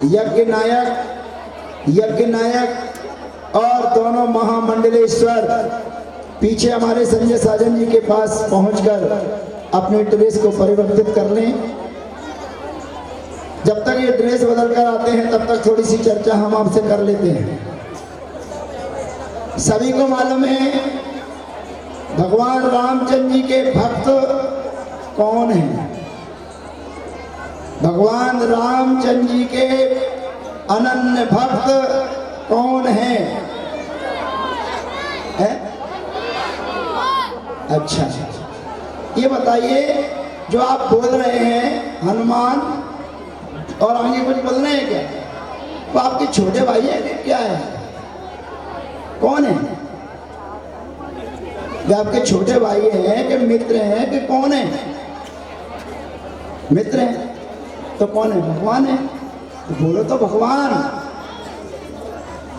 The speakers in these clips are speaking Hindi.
यज्ञ नायक और दोनों महामंडलेश्वर पीछे हमारे संजय साजन जी के पास पहुंचकर अपने ड्रेस को परिवर्तित कर लें। जब तक ये ड्रेस बदल कर आते हैं तब तक थोड़ी सी चर्चा हम आपसे कर लेते हैं। सभी को मालूम है भगवान रामचंद्र जी के भक्त कौन हैं? भगवान रामचंद्र जी के अनन्य भक्त कौन हैं? है? अच्छा, ये बताइए, जो आप बोल रहे हैं हनुमान और आगे कुछ बोल रहे हैं क्या? वो आपके छोटे भाई है कि क्या है? कौन है? वे आपके छोटे भाई हैं कि मित्र हैं कि कौन है? मित्र हैं तो कौन है? भगवान है। तो बोलो तो भगवान।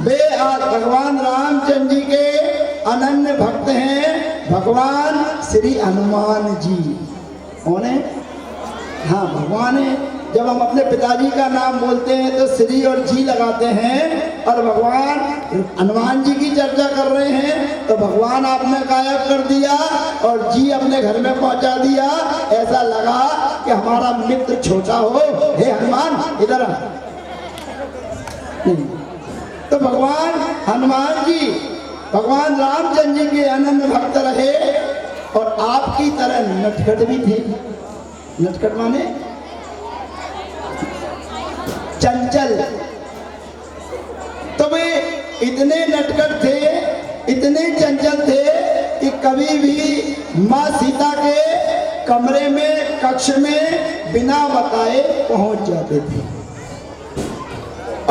वे भगवान रामचंद्र जी के अनन्य भक्त हैं भगवान श्री हनुमान जी। कौन है? हाँ, भगवान है। जब हम अपने पिताजी का नाम बोलते हैं तो श्री और जी लगाते हैं, और भगवान हनुमान जी की चर्चा कर रहे हैं तो भगवान आपने गायब कर दिया और जी अपने घर में पहुंचा दिया। ऐसा लगा कि हमारा मित्र छोटा हो। हे हनुमान इधर आ। तो भगवान हनुमान जी भगवान रामचंद्र जी के अनन्य भक्त रहे और आपकी तरह नटखट भी थे। नटखट माने चंचल। तो वे इतने नटखट थे, इतने चंचल थे कि कभी भी माँ सीता के कमरे में, कक्ष में बिना बताए पहुंच जाते थे।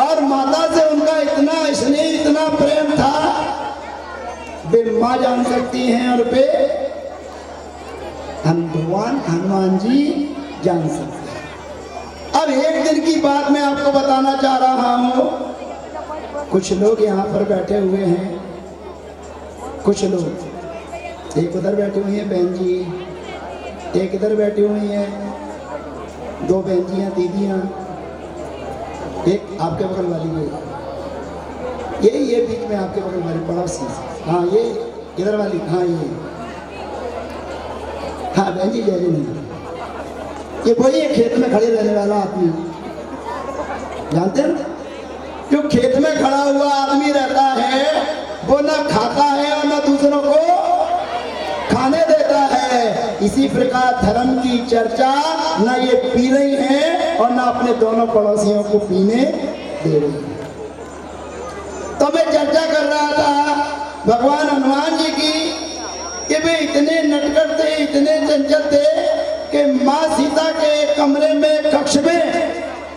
और माता से उनका इतना स्नेह, इतना प्रेम था, वे माँ जान सकती हैं और वे भगवान हनुमान जी जान सकते हैं। अब एक दिन की बात मैं आपको बताना चाह रहा हूं। कुछ लोग यहाँ पर बैठे हुए हैं, कुछ लोग, एक उधर बैठी हुई है बहन जी, एक इधर बैठी हुई है, दो बहन जी हैं, दीदियाँ, एक आपके बगल वाली है, ये बीच में आपके बगल वाली पड़ोसी, हाँ ये इधर वाली, हाँ ये, हाँ बहन जी जय जी नहीं, ये वही है खेत में खड़े रहने वाला आदमी, जानते हैं? जो खेत में खड़ा हुआ आदमी रहता है वो ना खाता है और ना दूसरों को खाने देता है। इसी प्रकार धर्म की चर्चा ना ये पी रही है और ना अपने दोनों पड़ोसियों को पीने दे रही है। तो मैं चर्चा कर रहा था भगवान हनुमान जी की कि वे इतने नटखट थे, इतने चंचल थे कि माँ सीता के कमरे में, कक्ष में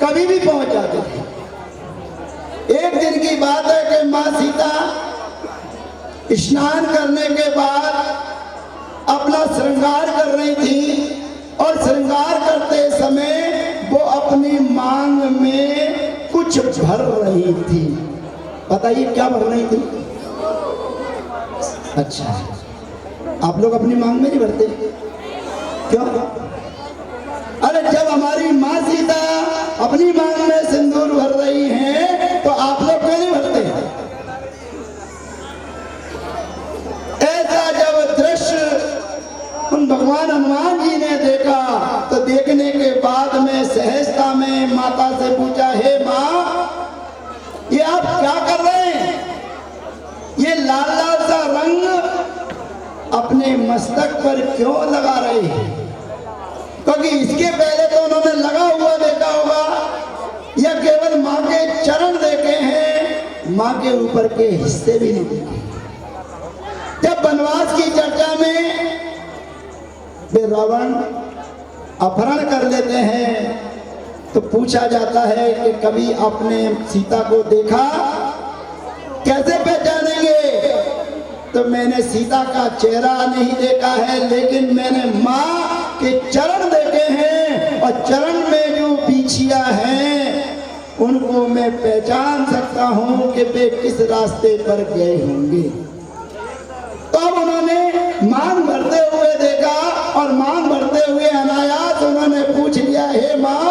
कभी भी पहुंच जाते थे। एक दिन की बात है कि माँ सीता स्नान करने के बाद अपना श्रृंगार कर रही थी और श्रृंगार करते समय वो अपनी मांग में कुछ भर रही थी। बताइए क्या भर रही थी? अच्छा, आप लोग अपनी मांग में नहीं भरते क्यों? अरे जब हमारी माँ सीता अपनी मांग में सिंदूर भर रही हैं तो आप लोग क्यों नहीं भरते? ऐसा जब दृश्य उन भगवान हनुमान जी ने देखा तो देखने के बाद में सहजता में माता से पूछा, हे माँ, ये आप क्या कर रहे हैं? ये लाल लाल सा रंग अपने मस्तक पर क्यों लगा रहे हैं? क्योंकि इसके पहले तो उन्होंने लगा हुआ देखा होगा या केवल माँ के चरण देखे हैं, माँ के ऊपर के हिस्से भी नहीं देखे। जब वनवास की चर्चा में वे रावण अपहरण कर लेते हैं तो पूछा जाता है कि कभी आपने सीता को देखा? कैसे पहचानेंगे? तो मैंने सीता का चेहरा नहीं देखा है, लेकिन मैंने माँ के चरण देखे हैं और चरण में जो बिछिया हैं उनको मैं पहचान सकता हूं कि वे किस रास्ते पर गए होंगे। तो अब उन्होंने मांग भरते हुए देखा और मांग भरते हुए अनायास उन्होंने पूछ लिया, हे माँ,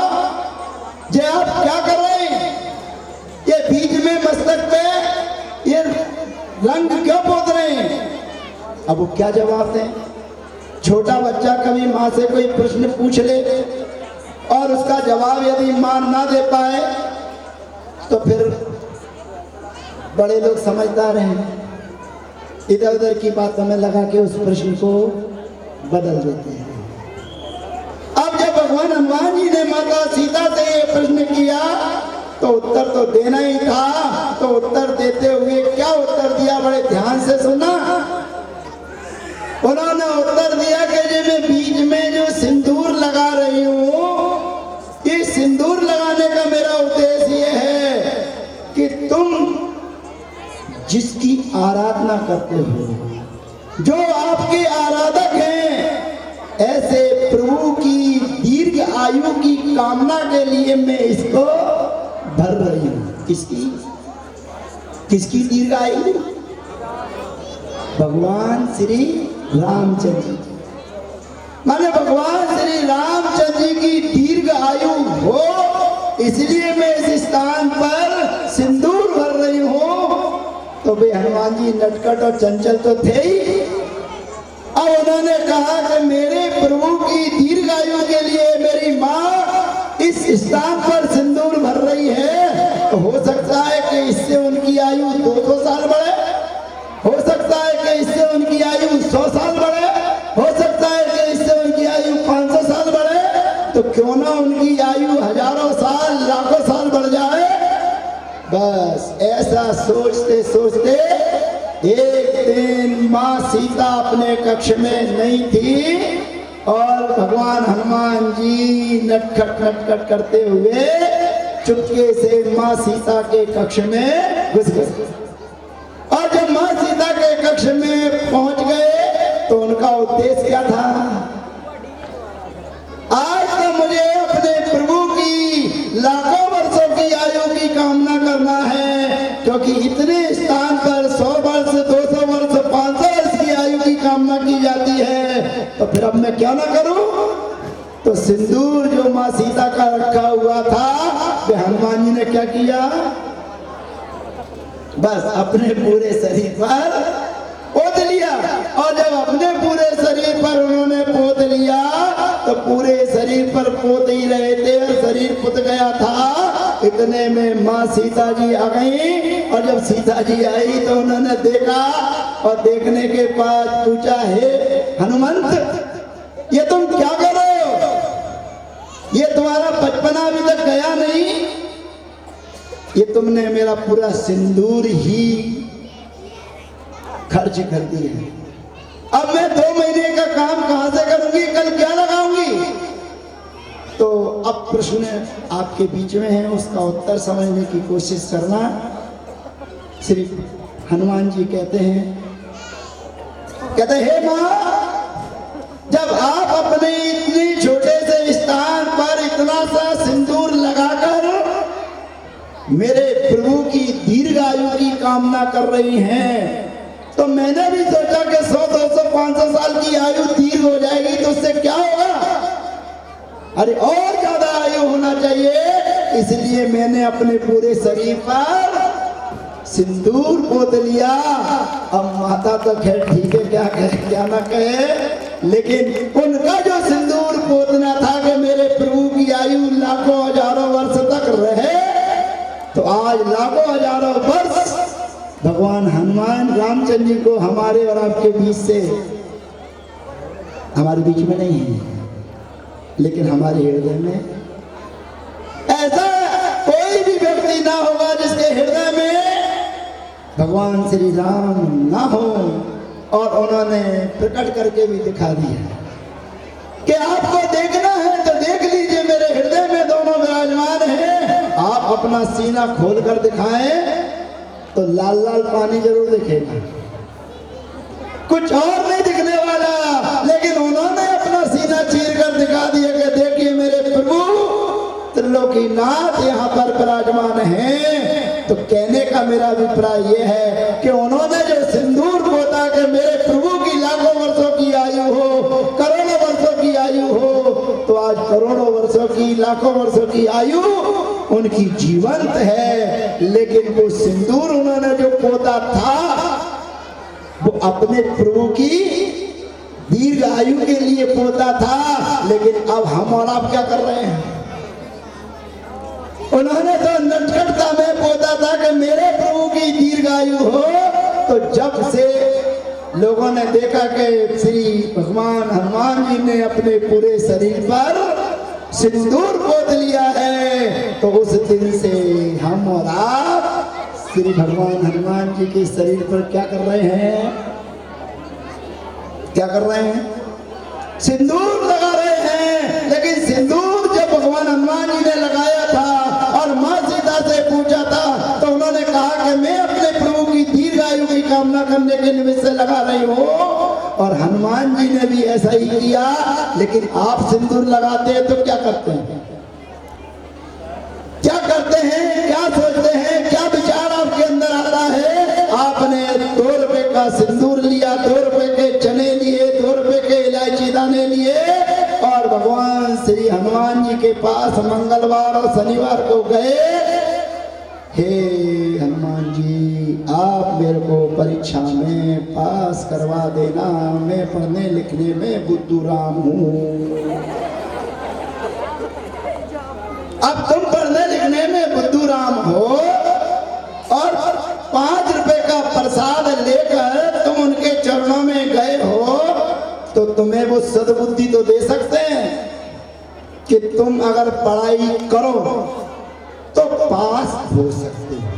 जे आप क्या कर रहे हैं? अब वो क्या जवाब दें? छोटा बच्चा कभी माँ से कोई प्रश्न पूछ ले और उसका जवाब यदि माँ ना दे पाए तो फिर बड़े लोग समझदार हैं, इधर उधर की बातों में लगा के उस प्रश्न को बदल देते हैं। अब जब भगवान हनुमान जी ने माता सीता से ये प्रश्न किया तो उत्तर तो देना ही था, तो उत्तर देते हुए क्या उत्तर दिया, बड़े ध्यान से सुना। उन्होंने उत्तर दिया कि जो मैं बीच में जो सिंदूर लगा रही हूं, इस सिंदूर लगाने का मेरा उद्देश्य ये है कि तुम जिसकी आराधना करते हो, जो आपके आराधक हैं, ऐसे प्रभु की दीर्घ आयु की कामना के लिए मैं इसको भर रही हूं। किसकी दीर्घ आयु? भगवान श्री रामचंद्र जी, माने भगवान श्री रामचंद्र जी की दीर्घ आयु हो, इसलिए मैं इस स्थान पर सिंदूर भर रही हूं। तो वे हनुमान जी नटखट और चंचल तो थे ही। अब उन्होंने कहा कि मेरे प्रभु की दीर्घ आयु के लिए मेरी माँ इस स्थान पर सिंदूर भर रही है, तो हो सकता है कि इससे उनकी आयु 200 साल बढ़े, हो सकता है कि इससे उनकी आयु 100 साल बढ़े, हो सकता है कि इससे उनकी आयु 500 साल बढ़े, तो क्यों ना उनकी आयु हजारों साल, लाखों साल बढ़ जाए। बस ऐसा सोचते सोचते एक दिन माँ सीता अपने कक्ष में नहीं थी और भगवान हनुमान जी नटखट करते हुए चुपके से माँ सीता के कक्ष में घुस गए। और जब माँ सीता के कक्ष में पहुंच गए तो उनका उद्देश्य क्या था? आज तो मुझे अपने प्रभु की लाखों वर्षों की आयु की कामना करना है, क्योंकि इतने स्थान पर 100 वर्ष, 200 वर्ष, 500 वर्ष की आयु की कामना की जाती है। तो फिर अब मैं क्या ना करूं? तो सिंदूर जो माँ सीता का रखा हुआ था, वे हनुमान जी ने क्या किया? बस अपने पूरे शरीर पर पोत लिया। और जब अपने पूरे शरीर पर उन्होंने पोत लिया तो पूरे शरीर पर पोत ही रहे थे और शरीर पुत गया था। इतने में माँ सीता जी आ गई और जब सीता जी आई तो उन्होंने देखा और देखने के बाद पूछा, हे हनुमंत, ये तुम क्या कर रहे हो? ये तुम्हारा बचपना अभी तक गया नहीं? ये तुमने मेरा पूरा सिंदूर ही खर्च कर दिया। अब मैं 2 महीने का काम कहां से करूंगी? कल क्या लगाऊंगी? तो अब प्रश्न आपके बीच में है, उसका उत्तर समझने की कोशिश करना। श्री हनुमान जी कहते हैं हे मां, जब आप अपने इतने छोटे से स्थान पर इतना सा सिंदूर लगाकर मेरे प्रभु की दीर्घ आयु की कामना कर रही हैं, तो मैंने भी सोचा कि 100, 200, 500 साल की आयु दीर्घ हो जाएगी तो उससे क्या होगा? अरे और ज्यादा आयु होना चाहिए, इसलिए मैंने अपने पूरे शरीर पर सिंदूर पोत लिया। अब माता तो खैर ठीक है, क्या कहे क्या ना कहे, लेकिन उनका जो सिंदूर पोतना था कि मेरे प्रभु की आयु लाखों हजारों वर्ष तक रहे, तो आज लाखों हजारों वर्ष भगवान हनुमान रामचंद्र जी को हमारे और आपके बीच से, हमारे बीच में नहीं है, लेकिन हमारे हृदय में ऐसा कोई भी व्यक्ति ना होगा जिसके हृदय में भगवान श्री राम ना हो। और उन्होंने प्रकट करके भी दिखा दिया कि आपको देखना है तो देख लीजिए, मेरे हृदय में दोनों विराजमान हैं। आप अपना सीना खोल कर दिखाएं तो लाल लाल पानी जरूर दिखेगा, कुछ और नहीं दिखने वाला। लेकिन उन्होंने अपना सीना चीर कर दिखा दिया कि देखिए मेरे प्रभु त्रिलोकीनाथ यहाँ पर विराजमान हैं। तो कहने का मेरा अभिप्राय यह है कि उन्होंने जो सिंदूर पोता कि मेरे प्रभु की लाखों वर्षों की आयु हो, करोड़ों वर्षों की आयु हो, तो आज करोड़ों वर्षों की, लाखों वर्षों की आयु उनकी जीवंत है। लेकिन वो सिंदूर उन्होंने जो पोता था वो अपने प्रभु की दीर्घ आयु के लिए पोता था, लेकिन अब हम और आप क्या कर रहे हैं? उन्होंने तो नटखटता में पोता था कि मेरे प्रभु की दीर्घ आयु हो। तो जब से लोगों ने देखा कि श्री भगवान हनुमान जी ने अपने पूरे शरीर पर सिंदूर पोत लिया है, तो उस दिन से हम और आप श्री भगवान हनुमान जी के शरीर पर क्या कर रहे हैं? क्या कर रहे हैं? सिंदूर लगा रहे हैं। लेकिन सिंदूर जब भगवान हनुमान जी ने लगाया था और माँ सीता से पूछा था, तो उन्होंने कहा कि मैं अपने प्रभु की दीर्घ आयु की कामना करने के निमित्त से लगा रही हूँ। और हनुमान जी ने भी ऐसा ही किया। लेकिन आप सिंदूर लगाते हैं तो क्या करते हैं? क्या करते हैं? क्या सोचते हैं? क्या विचार आपके अंदर आता है? आपने 2 रुपए का सिंदूर लिया, 2 रुपए के चने लिए, 2 रुपए के इलायची दाने लिए और भगवान श्री हनुमान जी के पास मंगलवार और शनिवार को गए। हे हनुमान जी, आप मेरे को परीक्षा में पास करवा देना, मैं पढ़ने लिखने में बुद्धूराम हूँ। अब तुम पढ़ने लिखने में बुद्धूराम हो और 5 रुपए का प्रसाद लेकर तुम उनके चरणों में गए हो, तो तुम्हें वो सद्बुद्धि तो दे सकते हैं कि तुम अगर पढ़ाई करो तो पास हो सकते हो।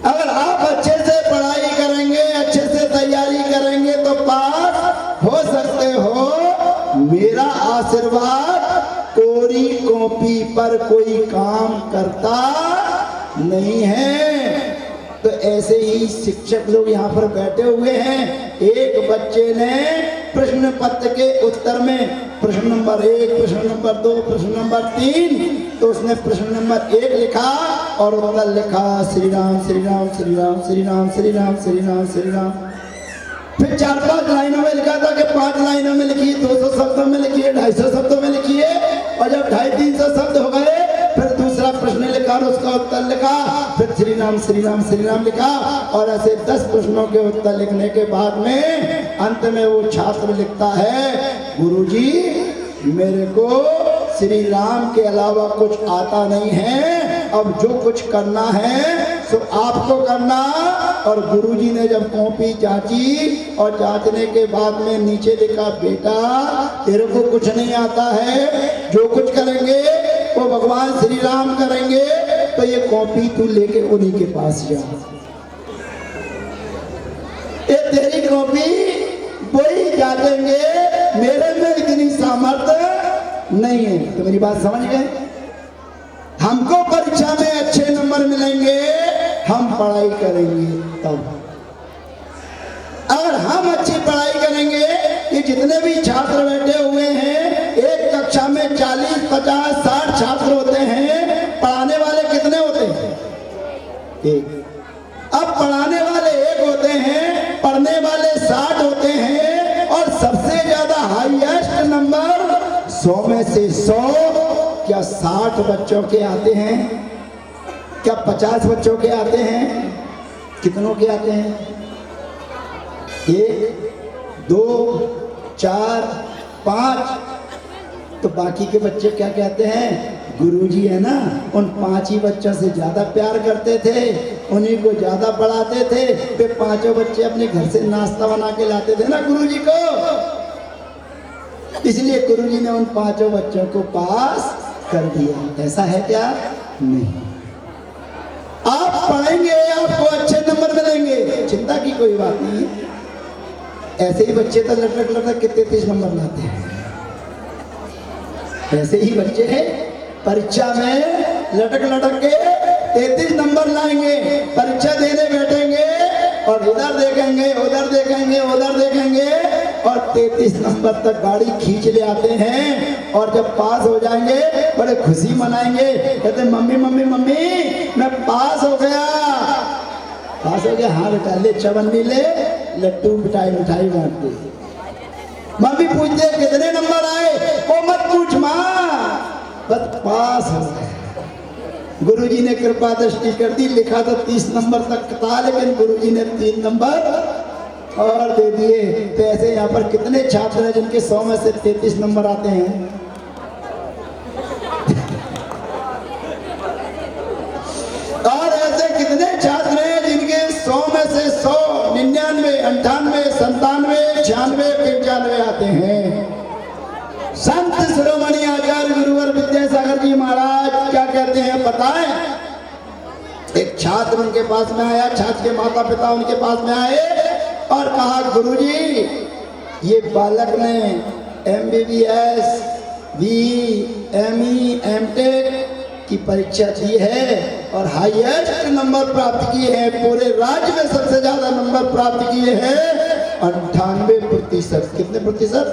अगर आप अच्छे से पढ़ाई करेंगे, अच्छे से तैयारी करेंगे तो पास हो सकते हो। मेरा आशीर्वाद कोरी कॉपी पर कोई काम करता नहीं है। तो ऐसे ही शिक्षक लोग यहाँ पर बैठे हुए हैं। एक बच्चे ने प्रश्न पत्र के उत्तर में प्रश्न नंबर 1, प्रश्न नंबर 2, प्रश्न नंबर 3, तो उसने प्रश्न नंबर 1 लिखा और उत्तर लिखा श्री राम श्री राम श्री राम श्री राम श्री राम श्री राम श्री राम। फिर 4-5 लाइनों में लिखा था कि 5 लाइनों में लिखिए, 200 शब्दों में लिखिए, 250 शब्दों में लिखिए। और जब 250-300 शब्द हो गए, फिर दूसरा प्रश्न लिखा और उसका उत्तर लिखा, फिर श्री राम श्री राम श्री राम लिखा। और ऐसे 10 प्रश्नों के उत्तर लिखने के बाद में अंत में वो छात्र लिखता है, गुरुजी मेरे को श्री राम के अलावा कुछ आता नहीं है, अब जो कुछ करना है तो आपको करना। और गुरुजी ने जब कॉपी जांची और जांचने के बाद में नीचे लिखा, बेटा तेरे को कुछ नहीं आता है, जो कुछ करेंगे वो भगवान श्री राम करेंगे, तो ये कॉपी तू लेके उन्हीं के पास जा। ये तेरी कॉपी वही जांचेंगे, मेरे में इतनी सामर्थ्य नहीं है। तो मेरी बात समझ गए? हमको परीक्षा में अच्छे नंबर मिलेंगे, हम पढ़ाई करेंगे तब। अगर हम अच्छी पढ़ाई करेंगे, ये जितने भी छात्र बैठे हुए हैं, एक कक्षा में 40, 50, 60 छात्र होते हैं, पढ़ाने वाले कितने होते हैं? 1। अब पढ़ाने वाले 1 होते हैं, पढ़ने वाले 60 होते हैं। और सबसे ज्यादा हाईएस्ट नंबर 100 में से 100 क्या 60 बच्चों के आते हैं? क्या 50 बच्चों के आते हैं? कितनों के आते हैं? 1, 2, 4, 5। तो बाकी के बच्चे क्या कहते हैं? गुरुजी है ना, उन 5 ही बच्चों से ज्यादा प्यार करते थे, उन्हीं को ज्यादा पढ़ाते थे। फिर 5 बच्चे अपने घर से नाश्ता बना के लाते थे ना गुरुजी को, इसलिए गुरुजी ने उन 5 बच्चों को पास कर दिया। ऐसा है क्या? नहीं। आप पढ़ेंगे, आपको अच्छे नंबर मिलेंगे, चिंता की कोई बात नहीं है। ऐसे ही बच्चे तो लटक लटक के 33 नंबर लाते हैं। ऐसे ही बच्चे परीक्षा में लटक लटक के 33 नंबर लाएंगे, परीक्षा देने बैठेंगे और इधर देखेंगे, उधर देखेंगे, उधर देखेंगे और 33 नंबर तक गाड़ी खींच ले आते हैं। और जब पास हो जाएंगे बड़े खुशी मनाएंगे, कहते मम्मी मम्मी मम्मी मैं पास हो गया। पास हो गया? हाँ बेटा, ले चवन्नी ले, लड्डू मिठाई मिठाई बांट दे। मम्मी पूछते कितने नंबर आए? ओ मत पूछ माँ, बस पास हो गए। गुरुजी ने कृपा दृष्टि कर दी, लिखा तो 30 नंबर तक था, लेकिन गुरुजी ने 3 नंबर और दे दिए। तो ऐसे यहाँ पर कितने छात्र हैं जिनके 100 में से 33 नंबर आते हैं? और ऐसे कितने छात्र हैं जिनके 100 में से 100, 99, 98, 97, 96, 95 आते हैं? संत शिरोमणि आचार्य गुरुवर विद्यासागर जी महाराज क्या कहते हैं पता है? एक छात्र उनके पास में आया, छात्र के माता पिता उनके पास में आए और कहा गुरुजी ये बालक ने MBBS, BE, ME, MTech की परीक्षा दी है और हाईएस्ट नंबर प्राप्त किए हैं, पूरे राज्य में सबसे ज्यादा नंबर प्राप्त किए हैं 98%। कितने प्रतिशत?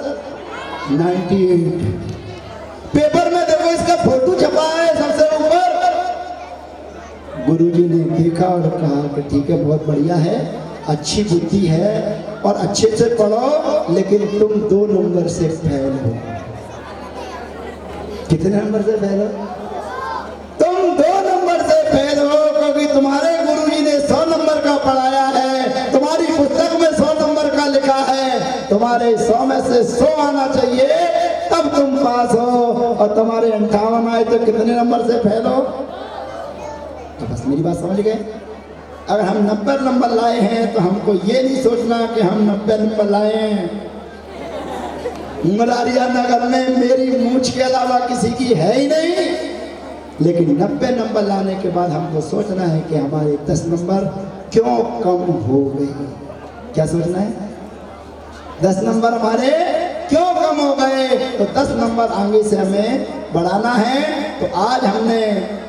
98। पेपर में देखो इसका फोटो छपा है सबसे ऊपर। गुरुजी ने देखा और कहा कि ठीक है, बहुत बढ़िया है, अच्छी बुद्धि है और अच्छे से पढ़ो, लेकिन तुम 2 नंबर से फेल हो। कितने नंबर से फेल हो? तुम 2 नंबर से फेल हो, क्योंकि तुम्हारे गुरुजी ने 100 नंबर का पढ़ाया है, तुम्हारी पुस्तक में 100 नंबर का लिखा है, तुम्हारे 100 में से 100 आना चाहिए तब तुम पास हो, और तुम्हारे 58 आए तो कितने नंबर से फेल हो? तो बस मेरी बात समझ गए? अगर हम 90 नंबर लाए हैं तो हमको ये नहीं सोचना कि हम 90 नंबर लाए हैं। मरारिया नगर में मेरी मूंछ के अलावा किसी की है ही नहीं, लेकिन 90 नंबर लाने के बाद हमको सोचना है कि हमारे 10 नंबर क्यों कम हो गए। क्या सोचना है? 10 नंबर हमारे क्यों कम हो गए? तो 10 नंबर आगे से हमें बढ़ाना है। तो आज हमने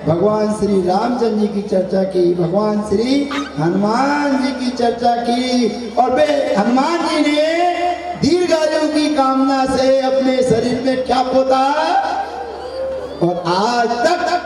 भगवान श्री रामचंद्र जी की चर्चा की, भगवान श्री हनुमान जी की चर्चा की, और वे हनुमान जी ने दीर्घायु की कामना से अपने शरीर में क्या पोता, और आज तक